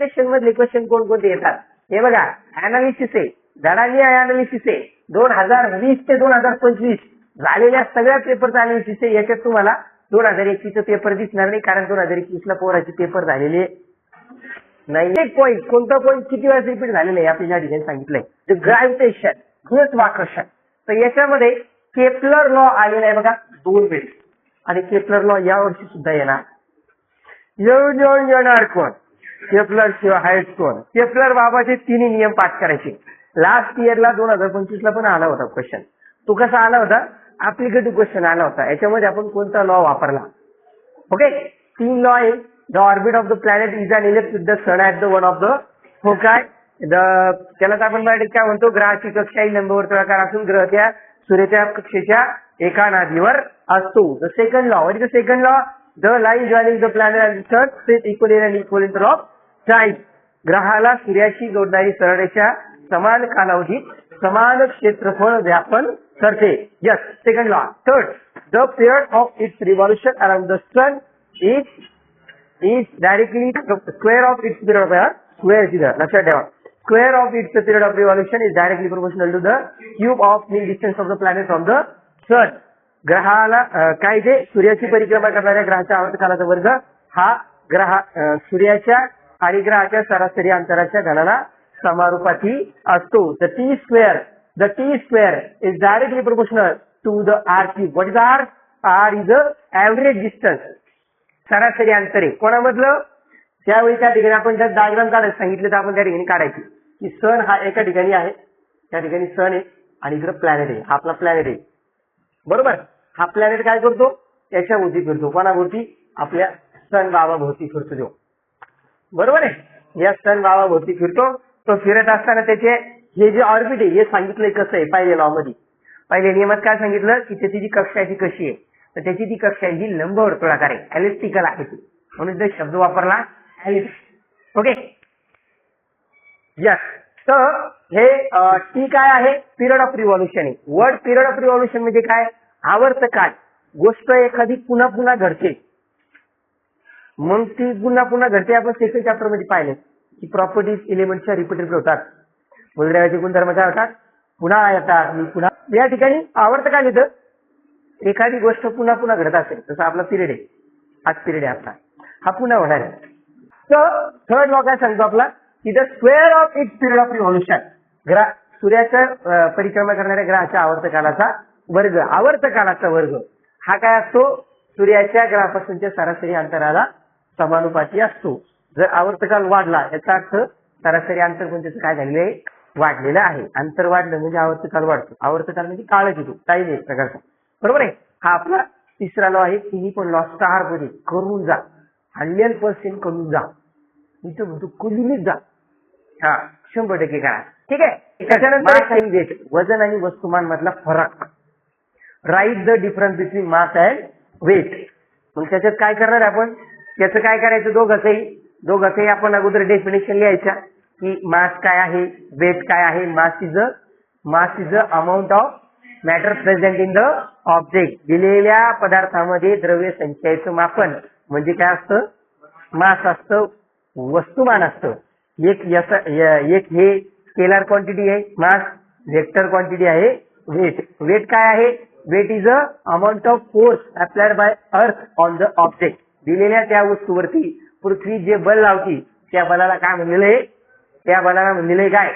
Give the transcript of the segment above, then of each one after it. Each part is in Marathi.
ट्रान्सपोर्टेशन मधले क्वेश्चन कोणकोणते येतात हे बघा. अनालिसिस आहे, धडानी अनालिसिस आहे, 2020 ते 2025 झालेल्या सगळ्या पेपरचा अनालिसिस आहे. याच्यात तुम्हाला 2021 पेपर दिसणार नाही, कारण 2021 ला पोराचे पेपर झालेले नाही. एक पॉईंट, कोणता पॉईंट किती वेळा रिपीट झालेला आहे आपल्या ठिकाणी सांगितलंय, द ग्रॅव्हिटेशन, गुरुत्वाकर्षण. तर याच्यामध्ये केपलर लॉ आलेला आहे बघा 2 वेळेस, आणि केपलर लॉ यावर्षी सुद्धा येणार. येणार कोण? केपलर शिवाय हायस्ट कोण? केपलर बाबाचे 3 नियम पाठ करायचे. लास्ट इयरला 2025 ला पण आला होता क्वेश्चन. तो कसा आला होता? ऍप्लिकेटिव्ह क्वेश्चन आला होता. याच्यामध्ये आपण कोणता लॉ वापरला? ओके, 3 लॉ आहे. The orbit of the planet is an ellipse with the sun at the one of the foci. त्याला आपण मराठीत काय म्हणतो? ग्रहाची कक्षा ही लंबवर्तुळाकार असून ग्रह त्या सूर्याच्या कक्षेच्या एका नादीवर असतो. The second law, what is the second law? The line joining the planet and sun space equal in and equal inter of time. ग्रहाला सूर्याशी जोडणारी सरळ रेषा समान कालावधीत समान क्षेत्रफळ व्यापन करते. Yes, second law. Third, the period of its revolution around the sun is directly square of its period of square is there. लक्षात ठेवा, square of its period of revolution is directly proportional to the cube of mean distance of the planet from the sun. ग्रहाला काय ते सूर्याची परिक्रमा करणाऱ्या ग्रहाच्या आवर्तकालाचा वर्ग हा सूर्याच्या आणि ग्रहाच्या सरासरी अंतराच्या घनाला समारूपाची असतो. The T square is directly proportional to the R cube. What is R? R is the average distance, सरासरी अंतर आहे. कोणामधलं? त्यावेळी त्या ठिकाणी आपण जर डायग्राम काढायला सांगितलं तर आपण त्या ठिकाणी काढायची की सन हा एका ठिकाणी आहे, त्या ठिकाणी सन आहे आणि इकडे प्लॅनेट आहे. हा आपला प्लॅनेट आहे, बरोबर. हा प्लॅनेट काय करतो? त्याच्या भोवती फिरतो. कोणाभोवती? आपल्या सन बाबा भोवती फिरतो तो, बरोबर आहे. या सन बाबा भोवती फिरतो. तो फिरत असताना त्याचे हे जे ऑर्बिट आहे हे सांगितलंय कसं आहे. पहिल्या लॉ मध्ये, पहिल्या नियमात काय सांगितलं की त्याची जी कक्षा आहे ती कशी आहे, तर त्याची ती कक्षा ही लंबवर्तुळाकार आहे, एलिप्टिकल आहे ती, म्हणून ते शब्द वापरला एलिप्स. Okay, yes. तर हे टी काय आहे? पिरियड ऑफ रिव्हॉल्यूशन आहे. वर्ड पिरियड ऑफ रिव्हॉल्यूशन म्हणजे काय? आवर्तकाल. गोष्ट एखादी पुन्हा पुन्हा घडते, मग ती पुन्हा पुन्हा घडते. आपण सेकंड चॅप्टर मध्ये पाहिले की प्रॉपर्टीज एलिमेंटच्या रिपीटेड होतात, मूलद्रव्याचे गुणधर्म काय होतात? पुन्हा येतात पुन्हा. या ठिकाणी आवर्तकाल येतं, एखादी गोष्ट पुन्हा पुन्हा घडत असेल. जसं आपला पिरियड आहे, हाच पिरियड आहे आपला, हा पुन्हा होणार आहे. तर थर्ड लॉ काय सांगतो आपला की the square of its period of revolution, सूर्याच्या परिक्रमा करणाऱ्या ग्रहाच्या आवर्तकालाचा वर्ग, आवर्तकालाचा वर्ग हा काय असतो? सूर्याच्या ग्रहापासूनच्या सरासरी अंतराला समानुपाती असतो. जर आवर्तकाल वाढला याचा अर्थ सरासरी अंतर पण त्याचं काय झालेलं आहे? वाढलेलं आहे. अंतर वाढलं म्हणजे आवर्तकाल वाढतो. आवर्तकाल म्हणजे काळच येतो, टाईम आहे प्रकारचा, बरोबर आहे. हा आपला तिसरा लॉ आहे. तिन्ही पण लॉ स्टार मध्ये करून जा, 100% करून जा. इथं म्हणतो करूनच जा, हा 100% करा, ठीक आहे. त्याच्यानंतर वजन आणि वस्तुमान मधला फरक, write the difference between mass and weight. मग त्याच्यात काय करणार आपण? त्याचं काय करायचं? दोघंही आपण अगोदर डेफिनेशन लिहायच्या की मास काय आहे, वेट काय आहे. Mass is a amount of matter present in the object. दिलेल्या पदार्थामध्ये द्रव्य संचयाचं मापन म्हणजे काय असतं? मास असतं, वस्तुमान असतं. एक हे स्केलर क्वांटिटी आहे मास, वेक्टर क्वांटिटी आहे वेट. वेट काय आहे? Weight is a amount of force applied by earth on the object. दिलेल्या त्या वस्तूवरती पृथ्वी जे बल लावती त्या बलाला काय म्हणलेलं आहे? त्या बलाला म्हणलेलं आहे काय?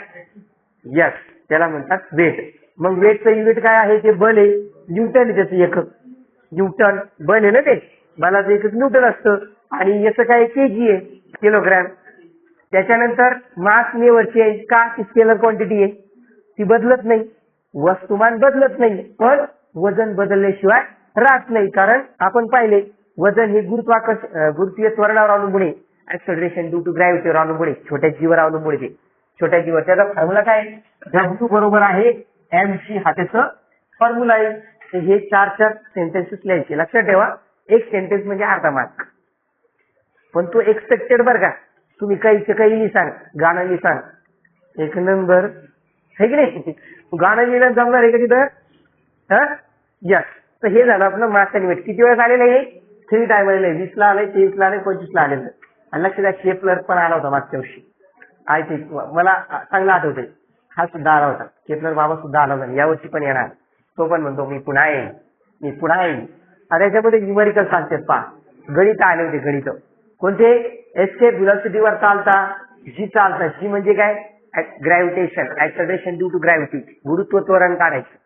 यस, त्याला म्हणतात वेट. मग वेटचं युनिट काय आहे? ते बल आहे, न्यूटन आहे त्याचं एकक. न्यूटन बल आहे ना, ते बलाचं एकक न्यूटन असतं. आणि याचं काय? केजी आहे, किलोग्रॅम. त्याच्यानंतर मास नेवरची आहे का? ती स्केलर क्वांटिटी आहे, ती बदलत नाही. वस्तुमान बदलत नाही, पण वजन बदलल्याशिवाय राहत नाही. कारण आपण पाहिले वजन हे गुरुत्वीय त्वरणावर अवलंबून आहे, ऍक्सेलरेशन ड्यू टू ग्रॅव्हिटीवर अवलंबून आहे, छोट्या जीवर अवलंबून आहे. छोट्या जीवर त्याचा फॉर्म्युला काय? W बरोबर आहे mc, हा त्याचं फॉर्म्युला आहे. हे 4 सेंटेन्सेस लिहायचे. लक्षात ठेवा, एक सेंटेन्स म्हणजे अर्धा मार्क, पण तो एक्सपेक्टेड बरं का. तुम्ही काही सांग, गाणं लिहा, एक नंबर है की नाही? गाणं लिहिणं जमणार आहे का तिथं? हा, यस. तर हे झालं आपलं मास आणि वेट. किती वेळेस आलेलं आहे? 3 टाइम आलेलं आहे. 20 ला आलंय, 23 ला आलंय, 25 ला आलेलं. आणि लक्षात केपलर पण आला होता मागच्या वर्षी. आय थिंक मला चांगला आठवतंय, हा सुद्धा आला होता. केपलर बाबा सुद्धा आला होता, यावर्षी पण येणार. तो पण म्हणतो मी पुन्हा येईन, मी पुन्हा येईन. आणि याच्यामध्ये न्यूमेरिकल सांगतात पहा, गणित आले होते. गणित कोणते? एस्केप व्हेलॉसिटीवर चालता, जी चालता. जी म्हणजे काय? Gravitation, acceleration due to gravity, गुरुत्व त्वरण काढायचं.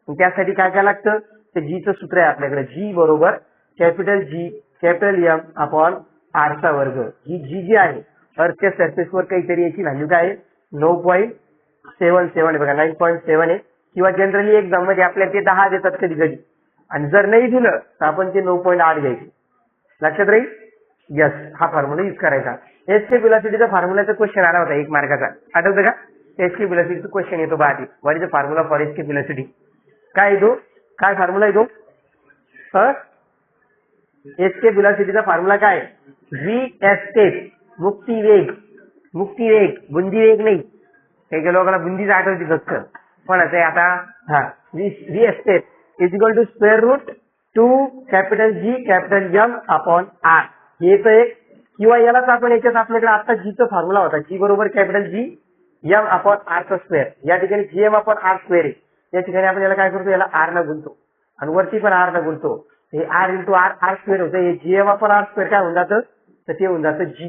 मग त्यासाठी काय काय लागतं? तर जीचं सूत्र आहे आपल्याकडे. जी बरोबर capital G capital M upon R चा वर्ग. ही जी आहे अर्थच्या सरफेसवर काहीतरी याची व्हॅल्यू काय आहे? 9.77 बघा, 9.7 आहे. किंवा जनरली एक्झाम मध्ये आपल्याला ते 10 देतात कधी कधी, आणि जर नाही दिलं तर आपण ते 9.8 घ्यायचे. लक्षात राहील? यस, हा फॉर्म्युला यूज करायचा. एस्केप व्हेलॉसिटीचा फॉर्म्युलाचा क्वेश्चन आला होता 1 मार्काचा, आठवतं का? एस्केप व्हेलॉसिटीचा क्वेश्चन येतो बघा. What is the formula for escape velocity? काय येतो? काय फॉर्म्युला येतो? एस्केप व्हेलॉसिटीचा फॉर्म्युला काय? व्ही एस्केप, मुक्ती वेग. मुक्ती वेग, बुंदी वेग नाही. काही काही लोकांना बुंदीच आठवते फक्त, पण असं आहे आता. हा, V escape is equal to square root 2 capital G capital M upon R. हे तर एक. किंवा यालाच आपण याच्यात आपल्याकडे आता जीचा फॉर्म्युला होता, जी बरोबर capital G M upon R चा स्क्वेअर. या ठिकाणी G M upon R square आहे. या ठिकाणी आपण याला काय करतो? याला आर न गुणतो, आणि वरती पण आर न गुणतो. हे R into R, R square होतं. हे G M upon R square काय होऊन जातं? तर ते होऊन जातं जी.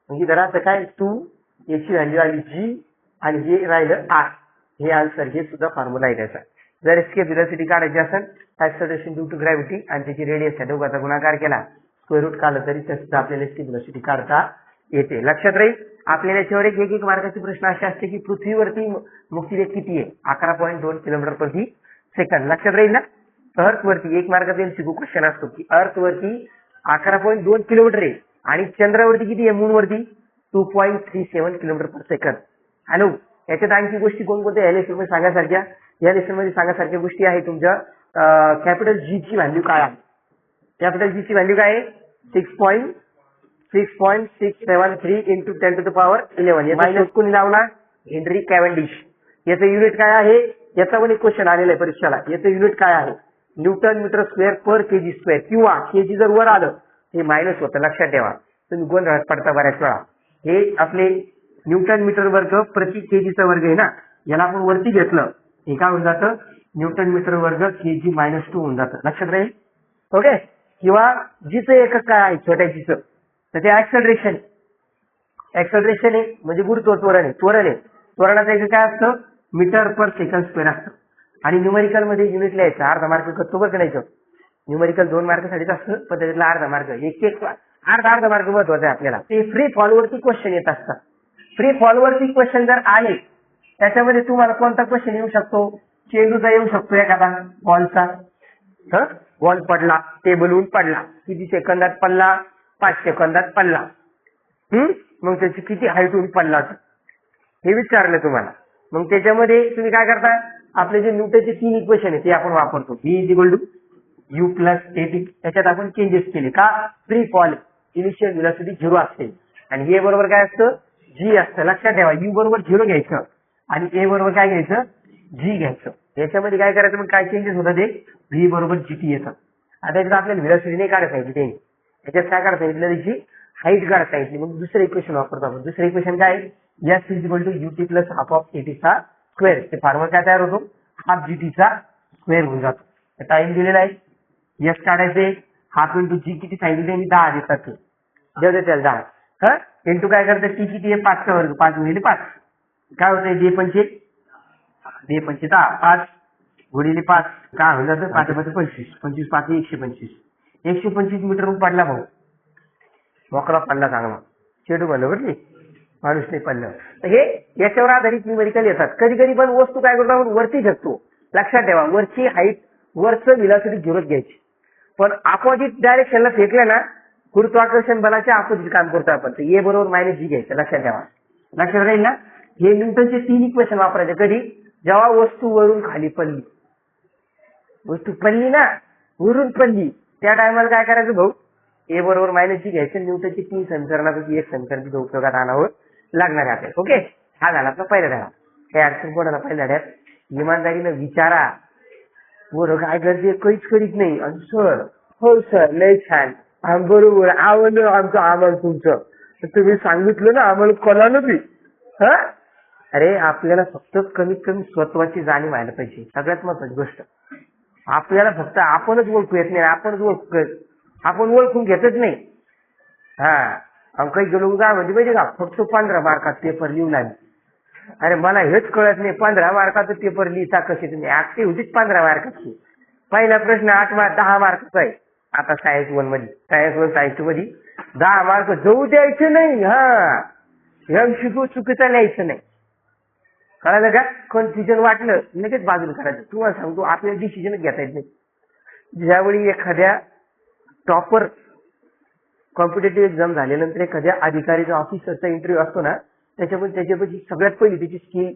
म्हणजे घराचं काय? 2, याची व्हॅल्यू आली जी, आणि हे राहिलं आर. हे आन्सर, हे सुद्धा फॉर्म्युला आहे त्याचा. जर एस्केप व्हेलॉसिटी काढायची असेल, ऍक्सलरेशन ड्यू टू ग्रॅव्हिटी आणि त्याची रेडियस आहे, दोघांचा गुणाकार केला, स्क्वेअर रूट काढलं तरी सुद्धा आपल्याला एस्केप व्हेलॉसिटी काढता येते. लक्षात राहील? आपल्याला याच्यावर एक मार्काचे प्रश्न असे असते की पृथ्वीवरती मुक्तीवेग किती आहे? 11.2 किलोमीटर प्रति सेकंद. लक्षात राहील ना? अर्थ वरती 1 मार्काचा एमसीक्यू क्वेश्चन असतो की अर्थ वरती 11.2 किलोमीटर आहे, आणि चंद्रावरती किती आहे? मून वरती 2.37 किलोमीटर पर सेकंद. हॅलो, याच्यात आणखी गोष्टी कोणकोणत्या या लेसन मध्ये सांगण्यासारख्या? या लेसन मध्ये सांगण्यासारख्या गोष्टी आहे तुमच्या कॅपिटल जी ची व्हॅल्यू काय आहे? कॅपिटल जी ची व्हॅल्यू काय आहे? 6.673 into 10 to the power 11. Minus कोणी लावला? Henry Cavendish. याचं युनिट काय आहे? याचा पण एक क्वेश्चन आलेला आहे परीक्षेला. याचं युनिट काय आहे? न्यूटन मीटर स्क्वेअर पर केजी स्क्वेअर. किंवा केजी जर वर आलं हे मायनस होतं, लक्षात ठेवा. तुम्ही गोंधळात पडता बऱ्याच वेळा. हे आपले न्यूटन मीटर वर्ग प्रति केजीचा वर्ग आहे ना, याला आपण वरती घेतलं, हे काय होऊन जातं? न्यूटन मीटर वर्ग केजी -2 होऊन जातं. लक्षात राहील? ओके. किंवा जीचं एकक काय आहे? छोट्या जीचं, तर ते ऍक्सलरेशन. ऍक्सलरेशन आहे म्हणजे गुरुत्व त्वरण आहे. त्वरण आहे, त्वरणाचं एकक काय असतं? मीटर पर सेकंड स्क्वेअर असतं. आणि न्यूमेरिकल मध्ये युनिट लिहायचं, अर्धा मार्क करतो बरं नाही. न्यूमेरिकल 2 मार्कासाठीच असतं, पण त्याच्यातला अर्धा मार्क, एक अर्धा मार्क महत्वाचा आहे आपल्याला. ते फ्री फॉल वरती क्वेश्चन येत असतात. फ्री फॉल वरती क्वेश्चन जर आले, त्याच्यामध्ये तुम्हाला कोणता क्वेश्चन येऊ शकतो? चेंडूचा येऊ शकतो, एखादा बॉलचा. बॉल पडला, टेबलहून पडला, किती सेकंदात पडला? 5 सेकंदात पडला. मग त्याची किती हाईटहून पडला हे विचारलं तुम्हाला. मग त्याच्यामध्ये तुम्ही काय करता? आपले जे न्यूटनचे 3 इक्वेशन आहे ते आपण वापरतो. V = U + AT. त्याच्यात आपण चेंजेस केले का? फ्री फॉल इनिशियल व्हेलॉसिटी 0 असते, आणि हे बरोबर काय असतं? G असतं. लक्षात ठेवा, U बरोबर 0 घ्यायचं, आणि A बरोबर काय घ्यायचं? G घ्यायचं. याच्यामध्ये काय करायचं? मग काय चेंजेस होतात? ते V = GT येतं. आता याच्यात आपल्याला व्हेलॉसिटी नाही काढता येते, ते याच्यात काय काढता येईल? त्याची हाईट काढता येते. मग दुसरं इक्वेशन वापरतो आपण. दुसरं इक्वेशन काय? S = UT + ½ of AT चा स्क्वेअर. ते फॉर्म्युला काय तयार होतो? ½ GT चा स्क्वेअर होऊन जातो. टाइम दिलेला आहे, S काढायचे, ½ इंटू G किती सांगितले? 10 देतात ते, देऊ दे त्याला 10. इंटू काय करतात? T किती आहे? 5 चा वर्ग, 5 × 5 काय होतंय? 2 पंचे 10, 5 गुणिले 5 काय होऊन जातं? 5 × 5 = 25, 25 × 5 = 125. 125 मीटर पडला भाऊ, मोकळा पडला चांगला, चेडू बनलं बरं, माणूस नाही पडलं. तर हे याच्यावर आधारित न्यूमेरिकल येतात. कधी कधी पण वस्तू काय करतो आपण? वरती फेकतो. लक्षात ठेवा, वरची हाईट, वरचं व्हेलॉसिटी 0 घ्यायची, पण अपोजिट डायरेक्शनला फेकलं ना, गुरुत्वाकर्षण बलाच्या अपोजिट काम करतो आपण. तर A = -G घ्यायचं. लक्षात ठेवा. लक्षात राहील ना? हे न्यूटनचे 3 इक्वेशन वापरायचे. कधी? जेव्हा वस्तू वरून खाली पडली, वस्तू पडली ना, वरून पडली, त्या टायमाला काय करायचं भाऊ? A = -G घ्यायचं. न्यूटनची 3 समीकरणापैकी एक समीकरण तिथं उपयोगात आणावं लागणार आहे आपल्याला. ओके, हा झाला आपला पहिला धडा. काही अडचण कोणाला पहिल्या धड्यात? इमानदारीनं विचारा. पोरं काय करते? काहीच करीत नाही. आणि सर, हो सर, लय छान, बरोबर, आवडलं आमचं, आम्हाला तुमचं. तुम्ही सांगितलं ना आम्हाला कळलं नाही. हा अरे आपल्याला फक्त कमीत कमी स्वत्वाची जाणीव व्हायला पाहिजे. सगळ्यात महत्वाची गोष्ट आपल्याला फक्त आपणच ओळखू येत नाही. आपण ओळखून घेतच नाही. हा काही गेलो काय म्हणजे पाहिजे का फक्त 15 मार्कात पेपर लिहून आली. अरे मला हेच कळत नाही 15 मार्काचा पेपर लिहिता कसे तुम्ही. ऍक्टिव्ह होतीच 15 मार्काची. पहिला प्रश्न 10 मार्काचा आहे. आता सायन्स 1 मध्ये सायन्स 1 सायन्स 2 मध्ये 10 मार्क जाऊ द्यायचे नाही. हा MCQ चुकीचा लिहायचं नाही. कळालं का. कन्फ्युजन वाटलं लगेच बाजूला करायचं. तुम्हाला सांगतो आपल्याला डिसिजनच घेता येत नाही. ज्यावेळी एखाद्या टॉपर कॉम्पिटेटिव्ह एक्झाम झाल्यानंतर एखाद्या अधिकारीचा ऑफिसरचा इंटरव्ह्यू असतो ना त्याच्यापाशी सगळ्यात पहिली त्याची स्किल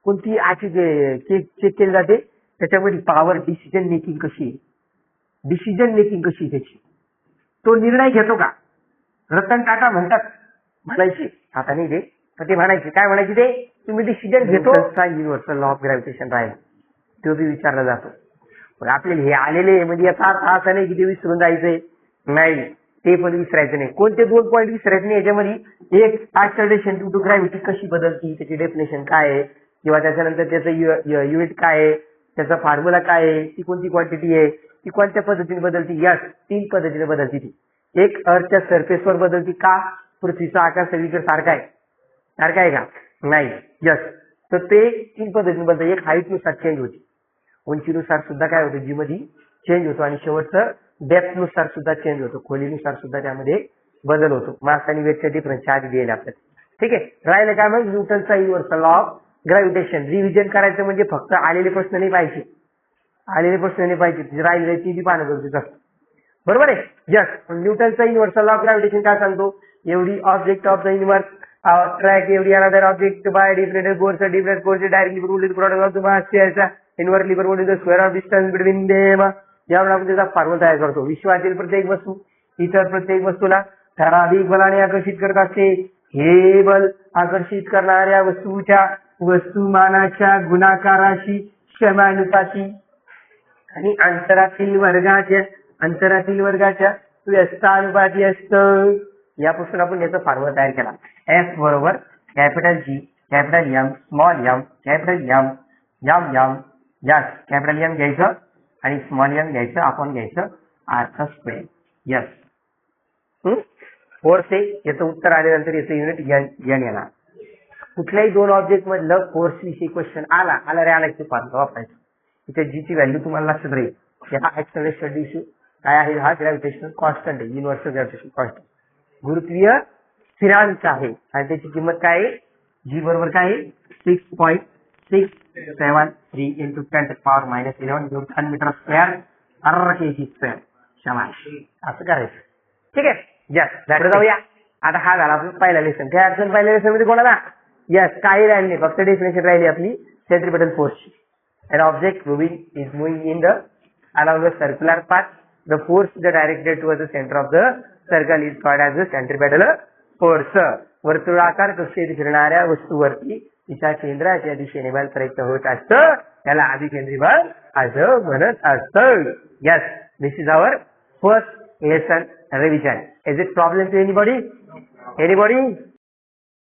कोणती चेक केली जाते. त्याच्यामध्ये पॉवर डिसिजन मेकिंग कशी त्याची. तो निर्णय घेतो का. रतन टाटा म्हणायचे आता नाही तर ते म्हणायचे काय म्हणायचे ते तुम्ही डिसिजन घेतो. युनिव्हर्सल लॉ ऑफ ग्रॅव्हिटेशन राहील तो बी विचारला जातो. पण आपल्याला हे आलेले म्हणजे याचा अर्थ असा नाही की ते विसरून जायचंय. नाही ते पण विसरायचं नाही. कोणते 2 पॉईंट विसरायचे नाही याच्यामध्ये. एक ऍक्सलरेशन ड्यू टू ग्रॅव्हिटी कशी बदलती त्याची डेफिनेशन काय आहे किंवा त्याच्यानंतर त्याचं युनिट काय आहे त्याचा फॉर्म्युला काय आहे ती कोणती क्वांटिटी आहे ती कोणत्या पद्धतीने बदलती. यस 3 पद्धतीने बदलती ती. एक अर्थच्या सरफेसवर बदलती का पृथ्वीचा आकार सगळीकडे सारखा आहे का नाही. यस तर ते 3 पद्धतीने बदलतं. एक हाईटनुसार चेंज होती उंचीनुसार सुद्धा काय होतं जी मध्ये चेंज होतो आणि शेवटचं डेप्थ नुसार सुद्धा चेंज होतो खोलीनुसार सुद्धा त्यामध्ये बदल होतो. मास आणि वेटच्या डिफरन्सच्या आधी दिले आपल्याला. ठीक आहे. राहिलं काय मग न्यूटनचा universal law of gravitation. Revision करायचं म्हणजे फक्त आलेले प्रश्न नाही पाहिजे. राहिले ती बी पाहणं गरजेचं असतं. बरोबर आहे. यस न्यूटनचा युनिव्हर्सल लॉ ऑफ ग्रॅव्हिटेशन काय सांगतो एवढी object of the universe track एवढी another object by different force directly product of the mass inversely produce the square of distance between them. यावेळी आपण त्याचा फॉर्म्युला तयार करतो. विश्वातील प्रत्येक वस्तू इतर प्रत्येक वस्तूला ठराविक बलाने आकर्षित करत असते. हे बल आकर्षित करणाऱ्या वस्तूच्या वस्तुमानाच्या गुणाकाराशी समानुपाती आणि अंतरातील वर्गाच्या व्यस्तानुपाती असतं. यापासून आपण याचा फॉर्म्युला तयार केला. F बरोबर capital G capital M small m capital M yes capital M घ्यायचं आणि स्मॉल m घ्यायचं आपण घ्यायचं r स्क्वेअर. यस फोर्स आहे याचं उत्तर आल्यानंतर याचं युनिट n येणार. कुठल्याही 2 ऑब्जेक्ट मधलं फोर्स विषयी क्वेश्चन आला ते फॉर्म्युला वापरायचं. इथे जी ची व्हॅल्यू तुम्हाला लक्षात राहील. हा ऍक्सलरेशन इश्यू काय आहे हा ग्रॅव्हिटेशनल कॉन्स्टंट आहे युनिव्हर्सल ग्रॅव्हिटेशन कॉन्स्टंट गुरुत्वीय स्थिरांक आहे आणि त्याची किंमत काय आहे जी बरोबर काय आहे 6.673 into 10⁻⁻11 newton metre square per kg square. शाबाश असं करायचं. ठीक आहे. यस जाऊया. आता हा झाला आपला पहिला लेसन. काय अडचण पहिल्या लेसन मध्ये कोणाला यस काही राहिली नाही फक्त डेफिनेशन राहिली आपली centripetal force. An object is moving in the along the circular path. The force directed towards the center of the circle is called as the centripetal force. वर्तुळाकार कक्षेत फिरणाऱ्या वस्तूवरती तिच्या केंद्राच्या दिशेने बल प्रयुक्त होत असतं त्याला अभिकेंद्री बल असं म्हणत असतं. Yes, this is our first lesson revision. Is it problem to anybody?